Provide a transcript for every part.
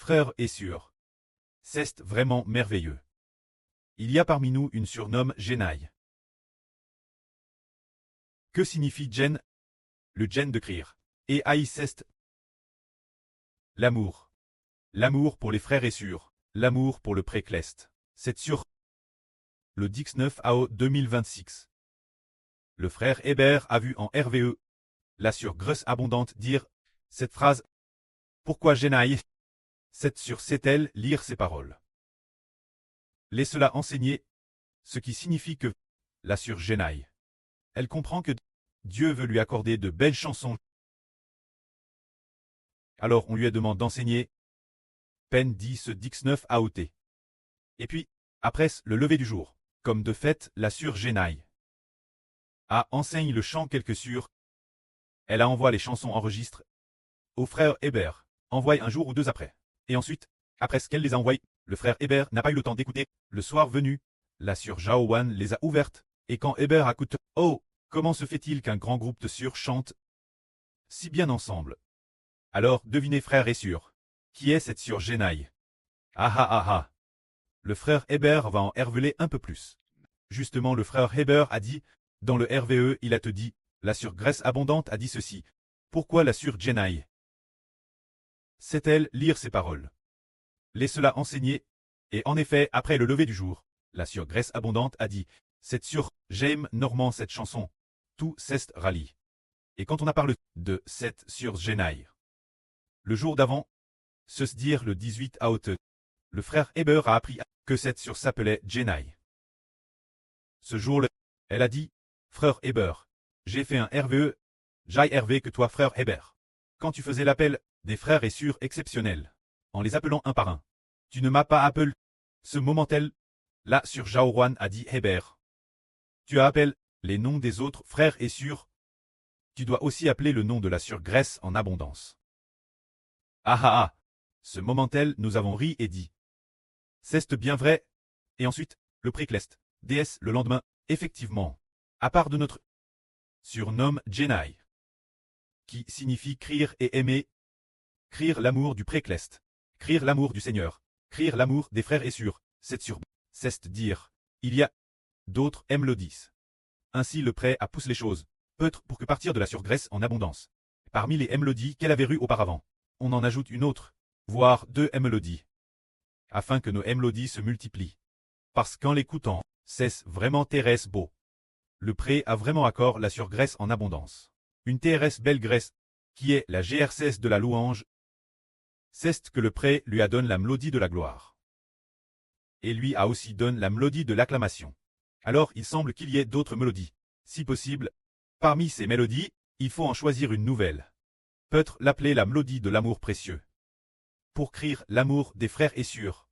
Frère et sœurs. C'est vraiment merveilleux. Il y a parmi nous une surnomme Jenaï. Que signifie Jen? Le Jen de crier. Et Aïcest. L'amour. L'amour pour les frères et sœurs. L'amour pour le précleste. C'est sur le Dix 9 AO 2026. Le frère Hébert a vu en RVE la surgrâce abondante dire cette phrase. Pourquoi Jenaï? Cette sur sait-elle lire ces paroles? Laisse-la enseigner, ce qui signifie que la sœur Jenaï. Elle comprend que Dieu veut lui accorder de belles chansons. Alors on lui demande d'enseigner. Peine dit ce Dix 9 AOT. Et puis, après le lever du jour, comme de fait la sœur Jenaï a enseigne le chant quelques sûrs. Elle a envoie les chansons enregistrées au frère Hébert, envoie un jour ou deux après. Et ensuite, après ce qu'elle les a envoyées, le frère Hébert n'a pas eu le temps d'écouter. Le soir venu, la sœur Jaowan les a ouvertes, et quand Hébert écoute, oh, comment se fait-il qu'un grand groupe de sœurs chante si bien ensemble? Alors, devinez frère et sœur, qui est cette sœur Jenaï? Ah ah ah ah. Le frère Hébert va en révéler un peu plus. Justement, le frère Hébert a dit, dans le RVE, il a te dit, la sœur Grèce abondante a dit ceci. Pourquoi la sœur Jenaï? Sait-elle lire ces paroles? Laisse-la enseigner. Et en effet, après le lever du jour, la sœur Grèce abondante a dit, cette sœur, j'aime normand cette chanson. Tout c'est rallye. Et quand on a parlé de cette sœur Jenaï, le jour d'avant, se dire le 18 août, le frère Hébert a appris que cette sœur s'appelait Jenaï. Ce jour-là, elle a dit, frère Hébert, j'ai fait un RVE, j'aille RV que toi frère Hébert. Quand tu faisais l'appel des frères et sœurs exceptionnels, en les appelant un par un, tu ne m'as pas appelé. Ce moment-tel, là sur Jaowan a dit Hébert. Tu as appelé les noms des autres frères et sœurs. Tu dois aussi appeler le nom de la sœur Grèce en abondance. Ah ah ah. Ce moment-tel, nous avons ri et dit. C'est bien vrai. Et ensuite, le précleste, déesse le lendemain, effectivement, à part de notre surnomme Jenaï, qui signifie crier et aimer, crier l'amour du précleste, crier l'amour du Seigneur, crier l'amour des frères et sœurs, c'est dire, il y a d'autres mélodies. Ainsi le prêt a poussé les choses, peut-être pour que partir de la surgrâce en abondance. Parmi les mélodies qu'elle avait eues auparavant, on en ajoute une autre, voire deux mélodies, afin que nos mélodies se multiplient. Parce qu'en l'écoutant, c'est vraiment Thérèse beau. Le pré a vraiment accord la surgrâce en abondance. Une Thérèse belle graisse, qui est la GRCS de la louange. C'est que le pré lui a donné la mélodie de la gloire. Et lui a aussi donné la mélodie de l'acclamation. Alors il semble qu'il y ait d'autres mélodies. Si possible, parmi ces mélodies, il faut en choisir une nouvelle. Peut-être l'appeler la mélodie de l'amour précieux. Pour crier l'amour des frères et sœurs.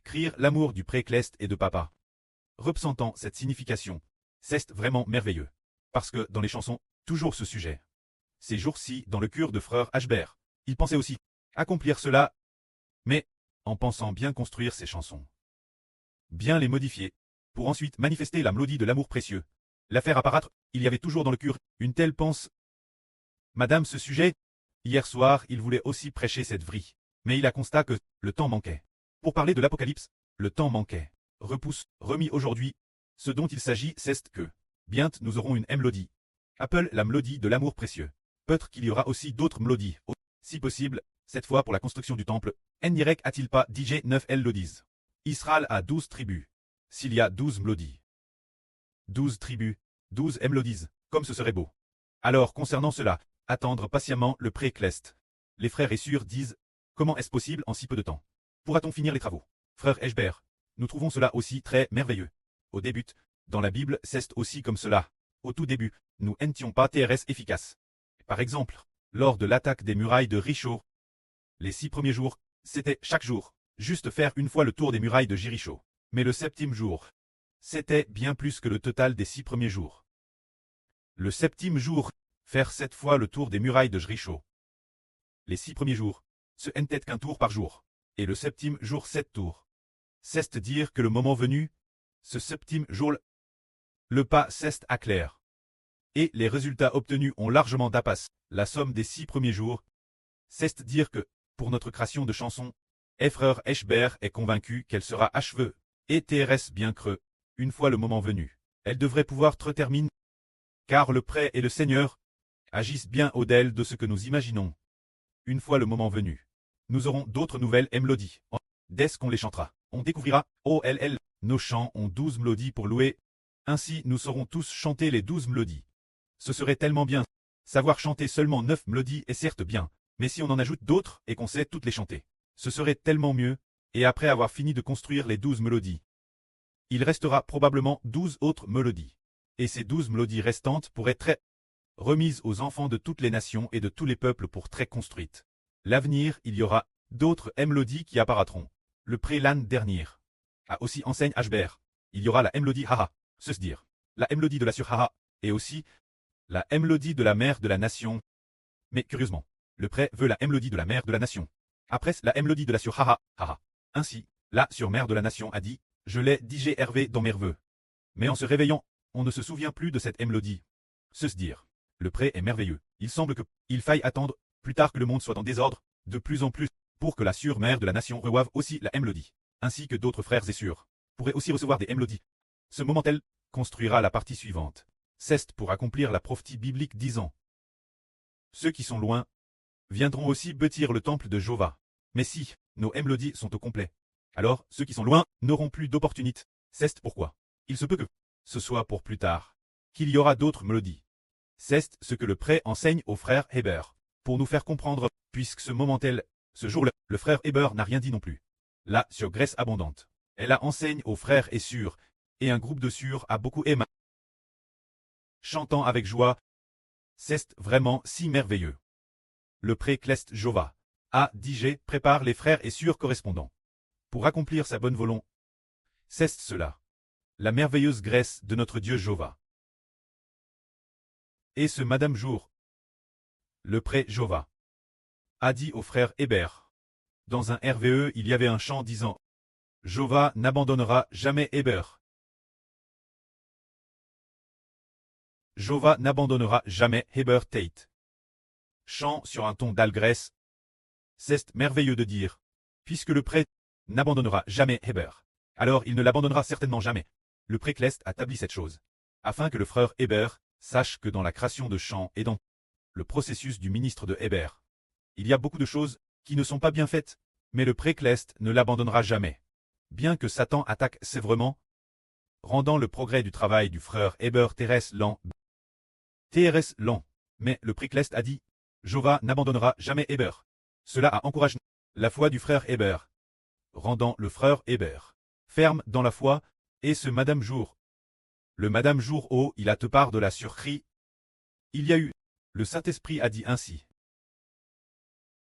Crier l'amour du précleste et de papa. Représentant cette signification, c'est vraiment merveilleux. Parce que dans les chansons, toujours ce sujet. Ces jours-ci, dans le cœur de frère Ashbert, il pensait aussi accomplir cela, mais en pensant bien construire ses chansons. Bien les modifier, pour ensuite manifester la mélodie de l'amour précieux. La faire apparaître, il y avait toujours dans le cœur une telle pense. Madame ce sujet, hier soir il voulait aussi prêcher cette vrille, mais il a constaté que le temps manquait. Pour parler de l'Apocalypse, le temps manquait. Repousse, remis aujourd'hui, ce dont il s'agit c'est que, bientôt nous aurons une mélodie. Appelle la mélodie de l'amour précieux. Peut-être qu'il y aura aussi d'autres mélodies. Si possible, cette fois pour la construction du temple, Ndirek a-t-il pas DJ 9 mélodies? Israël a 12 tribus. S'il y a 12 mélodies. 12 tribus, 12 mélodies, comme ce serait beau. Alors concernant cela, attendre patiemment le précleste. Les frères et sœurs disent, comment est-ce possible en si peu de temps? Pourra-t-on finir les travaux? Frère Eshbert, nous trouvons cela aussi très merveilleux. Au début, dans la Bible, c'est aussi comme cela. Au tout début, nous n'étions pas TRS efficaces. Par exemple, lors de l'attaque des murailles de Jéricho, les 6 premiers jours, c'était chaque jour, juste faire une fois le tour des murailles de Jéricho. Mais le 7e jour, c'était bien plus que le total des 6 premiers jours. Le 7e jour, faire 7 fois le tour des murailles de Jéricho. Les 6 premiers jours, ce n'était qu'un tour par jour. Et le 7e jour 7 tours. C'est dire que le moment venu, ce 7e jour, le pas c'est à clair. Et les résultats obtenus ont largement dépassé la somme des 6 premiers jours. C'est dire que, pour notre création de chansons, Et frère Eschber est convaincu qu'elle sera achevée, et TRS bien creux, une fois le moment venu. Elle devrait pouvoir te terminer, car le prêt et le Seigneur agissent bien au-delà de ce que nous imaginons. Une fois le moment venu, nous aurons d'autres nouvelles mélodies. Dès qu'on les chantera, on découvrira, OLL, nos chants ont 12 mélodies pour louer. Ainsi nous saurons tous chanter les 12 mélodies. Ce serait tellement bien. Savoir chanter seulement 9 mélodies est certes bien, mais si on en ajoute d'autres et qu'on sait toutes les chanter, ce serait tellement mieux, et après avoir fini de construire les 12 mélodies, il restera probablement 12 autres mélodies. Et ces 12 mélodies restantes pourraient être remises aux enfants de toutes les nations et de tous les peuples pour très construites. L'avenir, il y aura d'autres mélodies qui apparaîtront. Le prélan dernier a aussi enseigne Ashber. Il y aura la mélodie Haha, se dire, la mélodie de la sur Haha, et aussi la mélodie de la mère de la nation. Mais curieusement, le prêt veut la mélodie de la mère de la nation. Après la mélodie de la sur Haha, Haha. Ainsi, la sur mère de la nation a dit, je l'ai dit Hervé dans mes reveux. Mais en se réveillant, on ne se souvient plus de cette mélodie. Se dire, le prêt est merveilleux. Il semble qu'il faille attendre, plus tard que le monde soit en désordre, de plus en plus, pour que la sur-mère de la nation reçoive aussi la mélodie, ainsi que d'autres frères et sœurs, pourraient aussi recevoir des mélodies. Ce moment-elle construira la partie suivante. C'est pour accomplir la prophétie biblique disant, ceux qui sont loin viendront aussi bâtir le temple de Jéhovah. Mais si nos mélodies sont au complet, alors ceux qui sont loin n'auront plus d'opportunité. C'est pourquoi il se peut que ce soit pour plus tard qu'il y aura d'autres mélodies. C'est ce que le prêt enseigne au frère Heber, pour nous faire comprendre, puisque ce moment-elle, ce jour-là, le frère Heber n'a rien dit non plus. Là, sur Graisse abondante, elle a enseigne aux frères et sœurs, et un groupe de sœurs a beaucoup aimé. Chantant avec joie, c'est vraiment si merveilleux. Le pré Clest Jova a dit prépare les frères et sœurs correspondants. Pour accomplir sa bonne volonté. C'est cela. La merveilleuse grâce de notre Dieu Jova. Et ce Madame Jour, le pré Jova, a dit au frère Hébert. Dans un RVE, il y avait un chant disant Jova n'abandonnera jamais Hébert. Jova n'abandonnera jamais Heber Tate. Chant sur un ton d'algresse. C'est merveilleux de dire, puisque le prêtre n'abandonnera jamais Heber. Alors il ne l'abandonnera certainement jamais. Le précleste a établi cette chose, afin que le frère Heber sache que dans la création de chants et dans le processus du ministre de Heber, il y a beaucoup de choses qui ne sont pas bien faites, mais le précleste ne l'abandonnera jamais. Bien que Satan attaque sévèrement, rendant le progrès du travail du frère Heber TRS lent, mais le précleste a dit, Jova n'abandonnera jamais Heber. Cela a encouragé la foi du frère Heber, rendant le frère Heber ferme dans la foi, et ce Madame Jour. Le Madame Jour, oh, il a te part de la surcrie. Il y a eu, le Saint-Esprit a dit ainsi.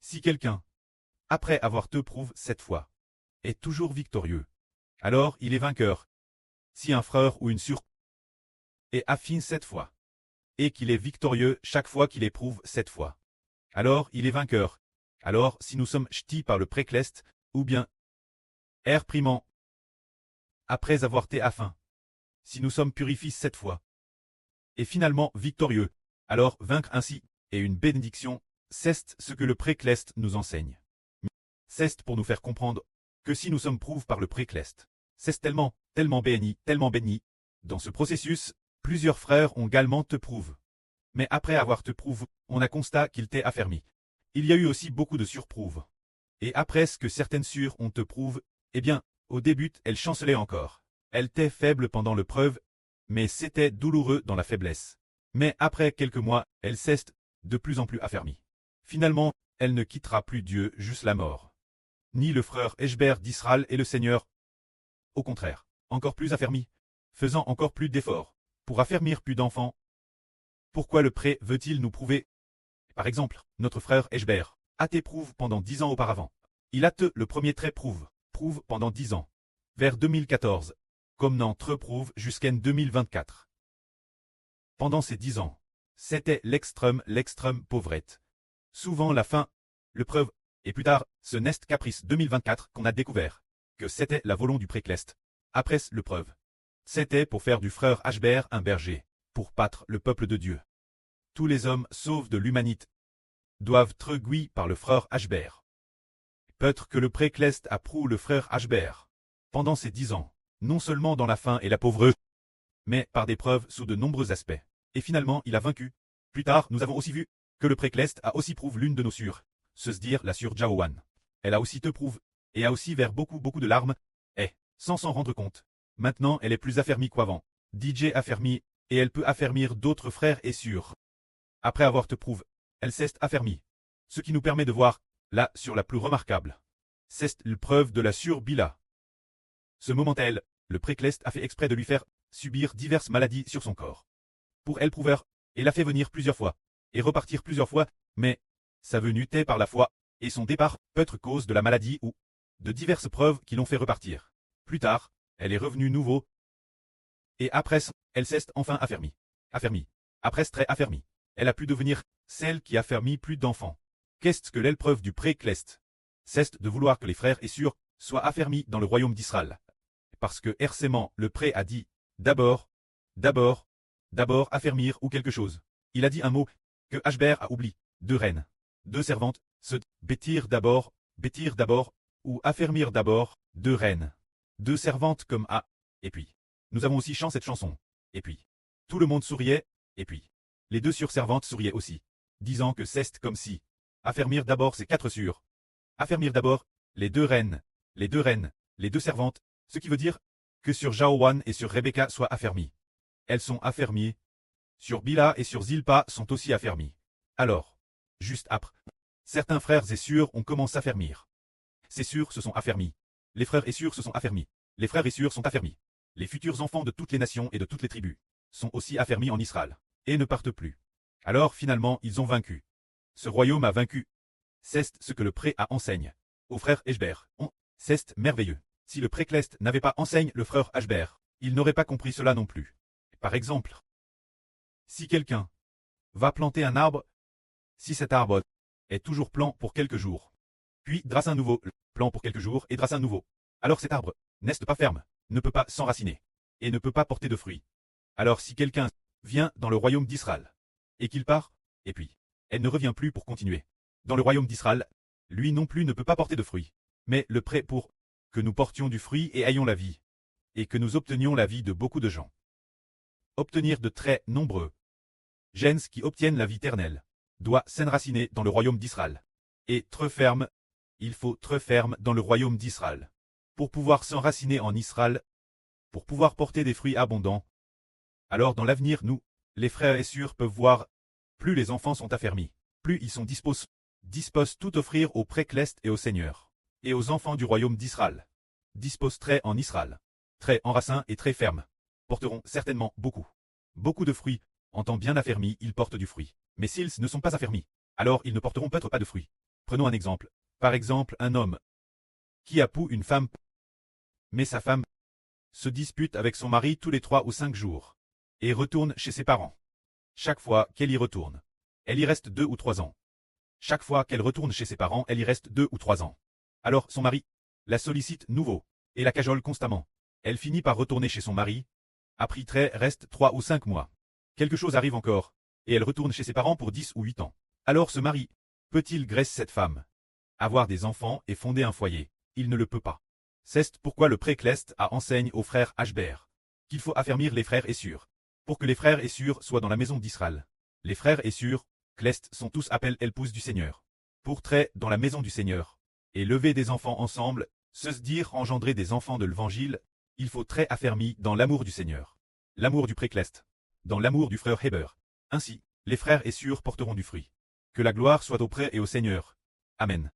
Si quelqu'un, après avoir te prouve cette fois, est toujours victorieux, alors il est vainqueur. Si un frère ou une sœur est affine cette fois, et qu'il est victorieux chaque fois qu'il éprouve cette fois, alors il est vainqueur. Alors si nous sommes ch'tis par le précleste, ou bien primant, après avoir été afin, si nous sommes purifiés cette fois, et finalement victorieux, alors vaincre ainsi, et une bénédiction, c'est ce que le précleste nous enseigne. C'est pour nous faire comprendre que si nous sommes prouves par le précleste, c'est tellement béni, dans ce processus, plusieurs frères ont également te prouve. Mais après avoir te prouve, on a constat qu'il t'est affermi. Il y a eu aussi beaucoup de surprouves. Et après ce que certaines sûres ont te prouve, eh bien, au début, elles chancelaient encore. Elles étaient faibles pendant le preuve, mais c'était douloureux dans la faiblesse. Mais après quelques mois, elles cessent de plus en plus affermies. Finalement, elle ne quittera plus Dieu juste la mort. Ni le frère Eschber d'Israël et le Seigneur. Au contraire, encore plus affermis, faisant encore plus d'efforts, pour affermir plus d'enfants. Pourquoi le pré veut-il nous prouver? Par exemple, notre frère Eschber a été prouve pendant 10 ans auparavant. Il a te le premier trait prouve pendant 10 ans. Vers 2014, comme n'entre prouve jusqu'en 2024. Pendant ces 10 ans, c'était l'extrême pauvrette. Souvent la fin, le preuve, et plus tard, ce Nest Caprice 2024 qu'on a découvert, que c'était la volonté du précleste. Après le preuve. C'était pour faire du frère Ashber un berger, pour battre le peuple de Dieu. Tous les hommes, sauf de l'humanité, doivent être guidés par le frère Ashber. Peut-être que le précleste a prouvé le frère Ashbert. Pendant ces 10 ans, non seulement dans la faim et la pauvreté, mais par des preuves sous de nombreux aspects. Et finalement, il a vaincu. Plus tard, nous avons aussi vu que le précleste a aussi prouvé l'une de nos sûres, se dire la sûre Jaowan. Elle a aussi te prouve, et a aussi vers beaucoup de larmes, et, sans s'en rendre compte. Maintenant, elle est plus affermie qu'avant. DJ affermie, et elle peut affermir d'autres frères et sûrs. Après avoir te prouve, elle s'est affermie. Ce qui nous permet de voir, là, sur la plus remarquable. C'est l'épreuve de la sûre Bila. Ce moment-elle, le précleste a fait exprès de lui faire subir diverses maladies sur son corps. Pour elle prouver, elle l'a fait venir plusieurs fois, et repartir plusieurs fois, mais sa venue tait par la foi, et son départ peut être cause de la maladie ou de diverses preuves qui l'ont fait repartir. Plus tard, elle est revenue nouveau, et après, elle s'est enfin affermie. Affermie. Après très affermie. Elle a pu devenir celle qui affermit plus d'enfants. Qu'est-ce que l'épreuve du précleste? C'est de vouloir que les frères et sûrs soient affermis dans le royaume d'Israël. Parce que hercément le pré a dit, d'abord affermir ou quelque chose. Il a dit un mot que Ashbert a oublié. 2 reines. 2 servantes, se bêtir d'abord, ou affermir d'abord, 2 reines. 2 servantes comme A. Et puis, nous avons aussi chanté cette chanson. Et puis, tout le monde souriait, et puis, les 2 surservantes souriaient aussi, disant que c'est comme si, affermir d'abord ces 4 sûrs. Affermir d'abord, les 2 reines, les 2 servantes, ce qui veut dire que sur Jaowan et sur Rebecca soient affermies. Elles sont affermies. Sur Bila et sur Zilpa sont aussi affermies. Alors, juste après, certains frères et sûrs ont commencé à affermir. Ces sûrs se sont affermis. Les frères et sûrs se sont affermis. Les frères et sûrs sont affermis. Les futurs enfants de toutes les nations et de toutes les tribus sont aussi affermis en Israël, et ne partent plus. Alors finalement ils ont vaincu. Ce royaume a vaincu. C'est ce que le pré a enseigne. Aux frères Ashbert. C'est merveilleux. Si le précleste n'avait pas enseigne le frère Ashbert, il n'aurait pas compris cela non plus. Par exemple, si quelqu'un va planter un arbre, si cet arbre est toujours plan pour quelques jours, puis drasse un nouveau plan pour quelques jours et drasse un nouveau, alors cet arbre n'est pas ferme, ne peut pas s'enraciner, et ne peut pas porter de fruits. Alors si quelqu'un vient dans le royaume d'Israël, et qu'il part, et puis, elle ne revient plus pour continuer. Dans le royaume d'Israël, lui non plus ne peut pas porter de fruits, mais le prêt pour que nous portions du fruit et ayons la vie, et que nous obtenions la vie de beaucoup de gens. Obtenir de très nombreux gens qui obtiennent la vie éternelle, doit s'enraciner dans le royaume d'Israël. Et très ferme, il faut très ferme dans le royaume d'Israël. Pour pouvoir s'enraciner en Israël, pour pouvoir porter des fruits abondants. Alors dans l'avenir, nous, les frères et sûrs peuvent voir, plus les enfants sont affermis, plus ils sont disposés tout offrir au précleste et au Seigneur, et aux enfants du royaume d'Israël. Disposent très en Israël, très enracinés et très fermes, porteront certainement beaucoup de fruits. En temps bien affermis, ils portent du fruit. Mais s'ils ne sont pas affermis, alors ils ne porteront peut-être pas de fruits. Prenons un exemple. Par exemple, un homme qui épouse une femme, mais sa femme se dispute avec son mari tous les 3 ou 5 jours, et retourne chez ses parents. Chaque fois qu'elle y retourne, elle y reste 2 ou 3 ans. Chaque fois qu'elle retourne chez ses parents, elle y reste 2 ou 3 ans. Alors son mari la sollicite nouveau, et la cajole constamment. Elle finit par retourner chez son mari. Après reste 3 ou 5 mois. Quelque chose arrive encore, et elle retourne chez ses parents pour 10 ou 8 ans. Alors ce mari peut-il graisser cette femme, avoir des enfants et fonder un foyer? Il ne le peut pas. C'est pourquoi le précleste a enseigne aux frères Ashbert qu'il faut affermir les frères et sûrs, pour que les frères et sûrs soient dans la maison d'Israël. Les frères et sûrs, clest sont tous appelés épouses du Seigneur. Pour très dans la maison du Seigneur, et lever des enfants ensemble, se dire engendrer des enfants de l'Évangile, il faut très affermi dans l'amour du Seigneur. L'amour du précleste. Dans l'amour du frère Heber. Ainsi, les frères et sûrs porteront du fruit. Que la gloire soit au prêtre et au Seigneur. Amen.